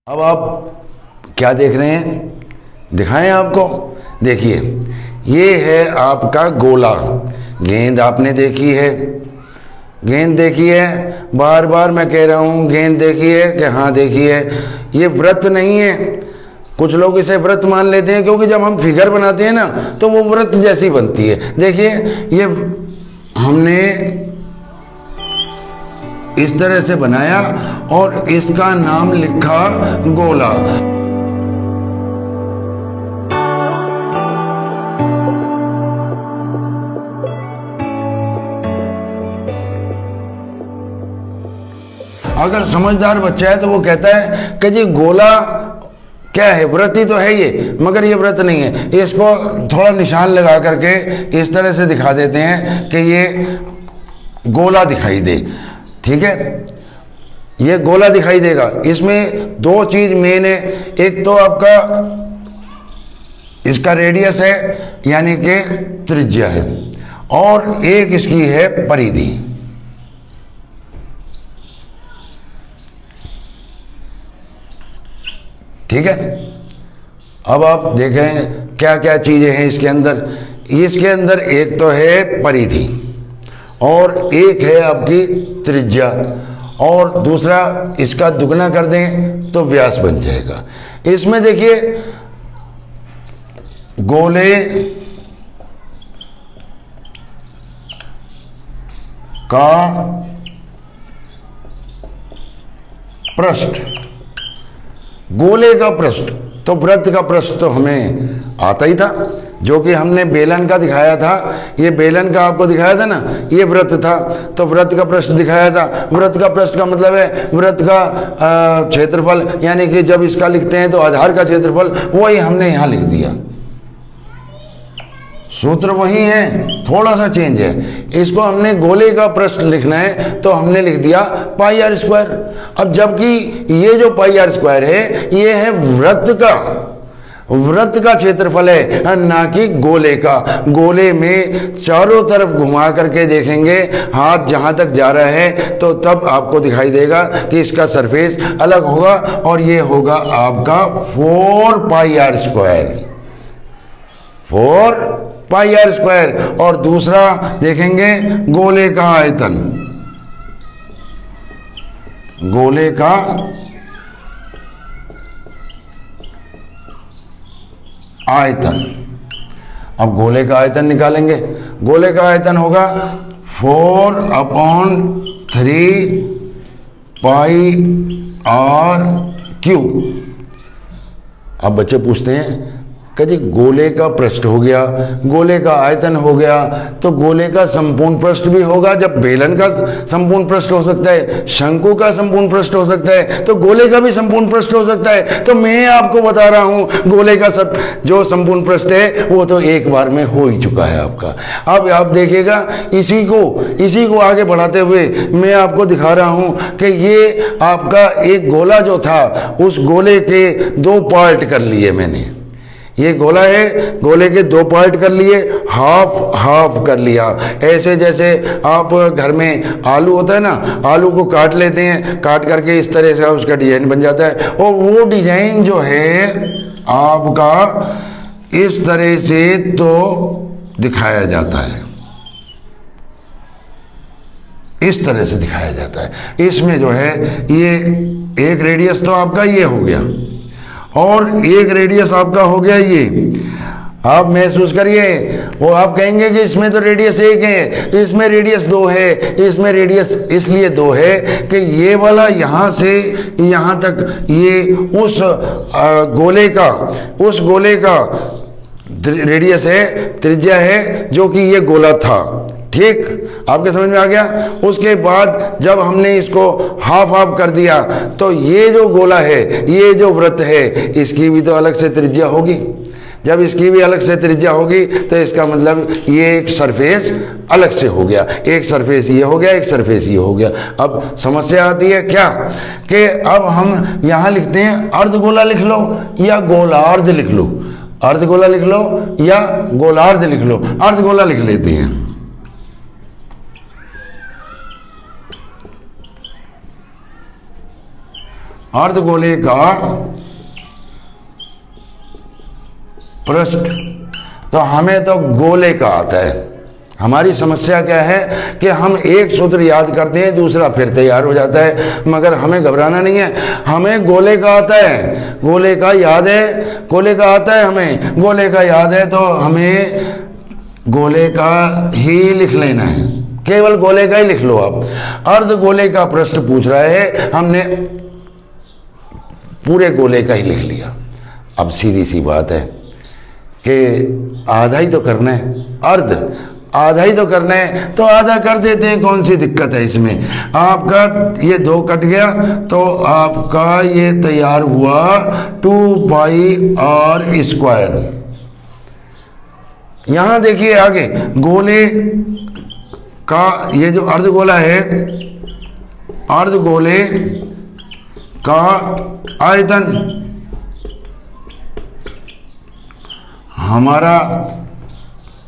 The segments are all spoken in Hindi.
अब आप क्या देख रहे हैं, दिखाएं आपको। देखिए, ये है आपका गोला। गेंद आपने देखी है, गेंद देखी है, बार बार मैं कह रहा हूँ गेंद देखी है कि हाँ देखी है। ये वृत्त नहीं है, कुछ लोग इसे वृत्त मान लेते हैं क्योंकि जब हम फिगर बनाते हैं ना तो वो वृत्त जैसी बनती है। देखिए, ये हमने इस तरह से बनाया और इसका नाम लिखा गोला। अगर समझदार बच्चा है तो वो कहता है कि जी गोला क्या है, वृत्त ही तो है ये, मगर ये वृत्त नहीं है। इसको थोड़ा निशान लगा करके इस तरह से दिखा देते हैं कि ये गोला दिखाई दे। ठीक है, ये गोला दिखाई देगा। इसमें दो चीज मेन है, एक तो आपका इसका रेडियस है यानी कि त्रिज्या है, और एक इसकी है परिधि। ठीक है, अब आप देख रहे हैं क्या क्या चीजें हैं इसके अंदर। इसके अंदर एक तो है परिधि और एक है आपकी त्रिज्या, और दूसरा इसका दुगना कर दें तो व्यास बन जाएगा। इसमें देखिए, गोले का पृष्ठ, गोले का पृष्ठ, तो वृत्त का पृष्ठ तो हमें आता ही था, जो कि हमने बेलन का दिखाया था। ये बेलन का आपको दिखाया था ना, ये वृत्त था, तो वृत्त का पृष्ठ दिखाया था। वृत्त का पृष्ठ का मतलब है वृत्त का क्षेत्रफल, यानी कि जब इसका लिखते हैं तो आधार का क्षेत्रफल, वही हमने यहां लिख दिया। सूत्र वही है, थोड़ा सा चेंज है। इसको हमने गोले का पृष्ठ लिखना है तो हमने लिख दिया पाई आर स्क्वायर। अब जबकि ये जो पाई आर स्क्वायर है ये है वृत्त का क्षेत्रफल है, ना कि गोले का। गोले में चारों तरफ घुमा करके देखेंगे, हाथ जहां तक जा रहा है तो तब आपको दिखाई देगा कि इसका सरफेस अलग होगा, और ये होगा आपका 4 pi R square, 4 pi R square. और दूसरा देखेंगे गोले का आयतन, गोले का आयतन। अब गोले का आयतन निकालेंगे। गोले का आयतन होगा 4/3 पाई आर क्यूब। अब बच्चे पूछते हैं कि जी गोले का पृष्ठ हो गया, गोले का आयतन हो गया, तो गोले का संपूर्ण पृष्ठ भी होगा। जब बेलन का संपूर्ण पृष्ठ हो सकता है, शंकु का संपूर्ण पृष्ठ हो सकता है, तो गोले का भी संपूर्ण पृष्ठ हो सकता है। तो मैं आपको बता रहा हूं गोले का जो संपूर्ण पृष्ठ है वो तो एक बार में हो ही चुका है आपका। अब आप देखिएगा, इसी को आगे बढ़ाते हुए मैं आपको दिखा रहा हूं कि ये आपका एक गोला जो था, उस गोले के 2 पार्ट कर लिए मैंने। ये गोला है, गोले के 2 पार्ट कर लिए, हाफ कर लिया। ऐसे जैसे आप घर में आलू होता है ना, आलू को काट लेते हैं, काट करके इस तरह से उसका डिजाइन बन जाता है, और वो डिजाइन जो है आपका इस तरह से तो दिखाया जाता है, इस तरह से दिखाया जाता है। इसमें जो है ये एक रेडियस तो आपका ये हो गया, और एक रेडियस आपका हो गया ये। आप महसूस करिए, वो आप कहेंगे कि इसमें तो रेडियस 1 है, इसमें रेडियस 2 है। इसमें रेडियस इसलिए 2 है कि ये वाला यहां से यहां तक ये उस गोले का रेडियस है, त्रिज्या है, जो कि ये गोला था। ठीक, आपके समझ में आ गया। उसके बाद जब हमने इसको हाफ कर दिया तो ये जो गोला है, ये जो वृत्त है, इसकी भी तो अलग से त्रिज्या होगी। जब इसकी भी अलग से त्रिज्या होगी तो इसका मतलब ये एक सरफेस अलग से हो गया, एक सरफेस ये हो गया, एक सरफेस ये हो गया। अब समस्या आती है क्या कि अब हम यहां लिखते हैं अर्धगोला लिख लो या गोलार्ध लिख लो, अर्धगोला लिख लो या गोलार्ध लिख लो। अर्धगोला लिख लेते हैं। अर्धगोले का पृष्ठ, तो हमें तो गोले का आता है। हमारी समस्या क्या है कि हम एक सूत्र याद करते हैं, दूसरा फिर तैयार हो जाता है, मगर हमें घबराना नहीं है, हमें गोले का आता है, गोले का याद है, गोले का आता है, हमें गोले का याद है, तो हमें गोले का ही लिख लेना है, केवल गोले का ही लिख लो आप। अर्ध गोले का प्रश्न पूछ रहा है, हमने पूरे गोले का ही लिख लिया। अब सीधी सी बात है कि आधा ही तो करना है, अर्ध आधा ही तो करना है, तो आधा कर देते हैं, कौन सी दिक्कत है इसमें। आपका ये 2 कट गया तो आपका ये तैयार हुआ 2πr²। यहां देखिए आगे गोले का ये जो अर्धगोला है, अर्धगोले का आयतन, हमारा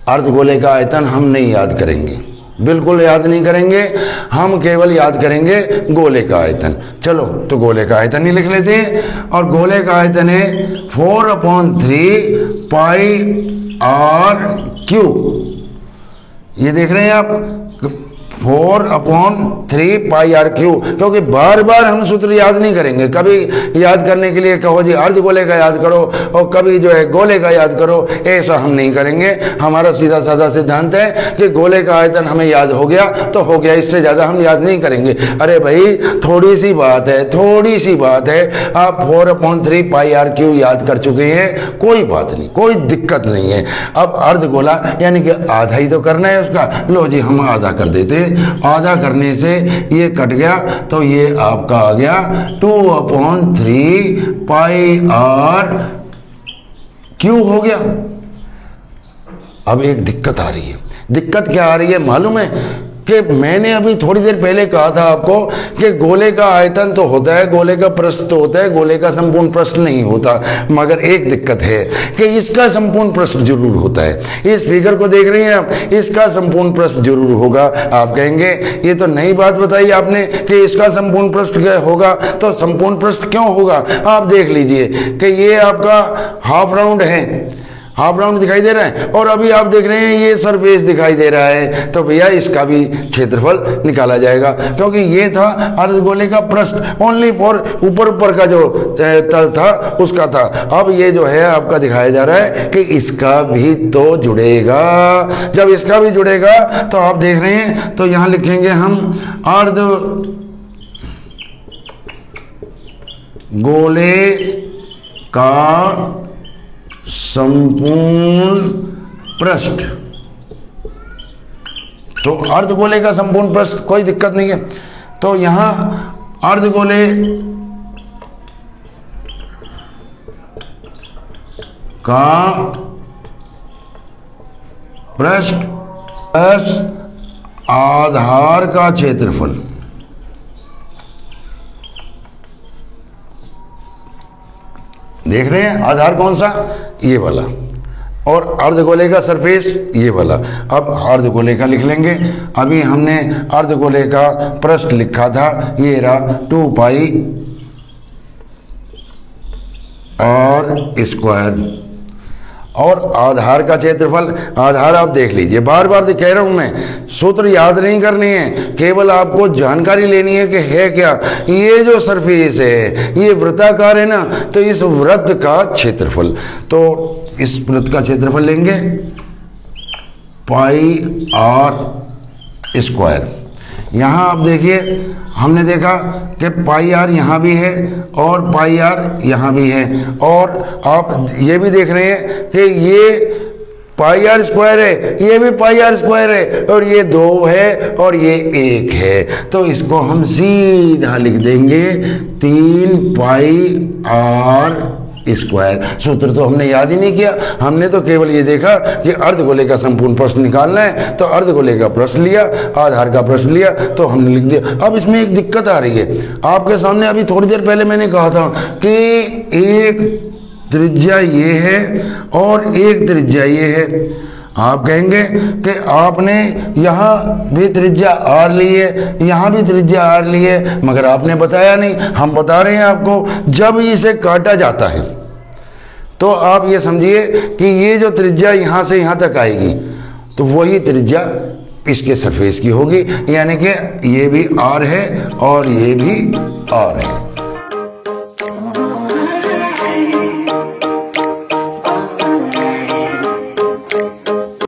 अर्धगोले का आयतन हम नहीं याद करेंगे, बिल्कुल याद नहीं करेंगे, हम केवल याद करेंगे गोले का आयतन। चलो तो गोले का आयतन ही लिख लेते हैं, और गोले का आयतन है 4/3πr³। ये देख रहे हैं आप, 4/3πr³, क्योंकि बार बार हम सूत्र याद नहीं करेंगे। कभी याद करने के लिए कहो जी अर्धगोले का याद करो, और कभी जो है गोले का याद करो, ऐसा हम नहीं करेंगे। हमारा सीधा साधा सिद्धांत है कि गोले का आयतन हमें याद हो गया तो हो गया, इससे ज्यादा हम याद नहीं करेंगे। अरे भाई थोड़ी सी बात है, थोड़ी सी बात है, आप 4/3πr³ याद कर चुके हैं, कोई बात नहीं, कोई दिक्कत नहीं है। अब अर्धगोला यानी कि आधा ही तो करना है उसका, लो जी हम आधा कर देते हैं। आधा करने से ये कट गया तो ये आपका आ गया 2/3πr³ हो गया। अब एक दिक्कत आ रही है, दिक्कत क्या आ रही है मालूम है कि मैंने अभी थोड़ी देर पहले कहा था आपको कि गोले का आयतन तो होता है, गोले का पृष्ठ तो होता है, गोले का संपूर्ण पृष्ठ नहीं होता। मगर एक दिक्कत है कि इसका संपूर्ण पृष्ठ जरूर होता है। इस फिगर को देख रहे हैं आप, इसका संपूर्ण पृष्ठ जरूर होगा। आप कहेंगे ये तो नई बात बताई आपने कि इसका संपूर्ण पृष्ठ होगा, तो संपूर्ण पृष्ठ क्यों होगा? आप देख लीजिए कि ये आपका हाफ राउंड है, हाफ राउंड दिखाई दे रहा है, और अभी आप देख रहे हैं ये सरफेस दिखाई दे रहा है, तो भैया इसका भी क्षेत्रफल निकाला जाएगा, क्योंकि ये था अर्धगोले का पृष्ठ, ओनली फॉर ऊपर का जो तल था उसका था। अब ये जो है आपका दिखाया जा रहा है कि इसका भी तो जुड़ेगा। जब इसका भी जुड़ेगा तो आप देख रहे हैं, तो यहां लिखेंगे हम अर्धगोले का संपूर्ण पृष्ठ। तो अर्धगोले का संपूर्ण पृष्ठ कोई दिक्कत नहीं है, तो यहां अर्धगोले का पृष्ठ प्लस आधार का क्षेत्रफल, देख रहे हैं आधार कौन सा? ये वाला, और अर्धगोले का सरफेस ये वाला। अब अर्धगोले का लिख लेंगे। अभी हमने अर्धगोले का पृष्ठ लिखा था, ये रहा 2πr², और आधार का क्षेत्रफल, आधार आप देख लीजिए, बार बार कह रहा हूं मैं, सूत्र याद नहीं करनी है, केवल आपको जानकारी लेनी है कि है क्या। ये जो सरफेस है ये वृत्ताकार है ना, तो इस वृत्त का क्षेत्रफल, तो इस वृत्त का क्षेत्रफल लेंगे πr²। यहां आप देखिए, हमने देखा कि πr यहां भी है और πr यहां भी है, और आप ये भी देख रहे हैं कि ये πr² है, ये भी πr² है, और ये 2 है और ये 1 है, तो इसको हम सीधा लिख देंगे 3πr²। सूत्र तो हमने याद ही नहीं किया, हमने तो केवल ये देखा कि अर्धगोले का संपूर्ण प्रश्न निकालना है, तो अर्धगोले का प्रश्न लिया, आधार का प्रश्न लिया, तो हमने लिख दिया। अब इसमें एक दिक्कत आ रही है आपके सामने, अभी थोड़ी देर पहले मैंने कहा था कि एक त्रिज्या ये है और एक त्रिज्या ये है। आप कहेंगे कि आपने यहाँ भी त्रिज्या आर ली है, यहाँ भी त्रिज्या आर ली है, मगर आपने बताया नहीं। हम बता रहे हैं आपको, जब इसे काटा जाता है तो आप ये समझिए कि ये जो त्रिज्या यहाँ से यहाँ तक आएगी तो वही त्रिज्या इसके सरफेस की होगी, यानी कि ये भी आर है और ये भी आर है।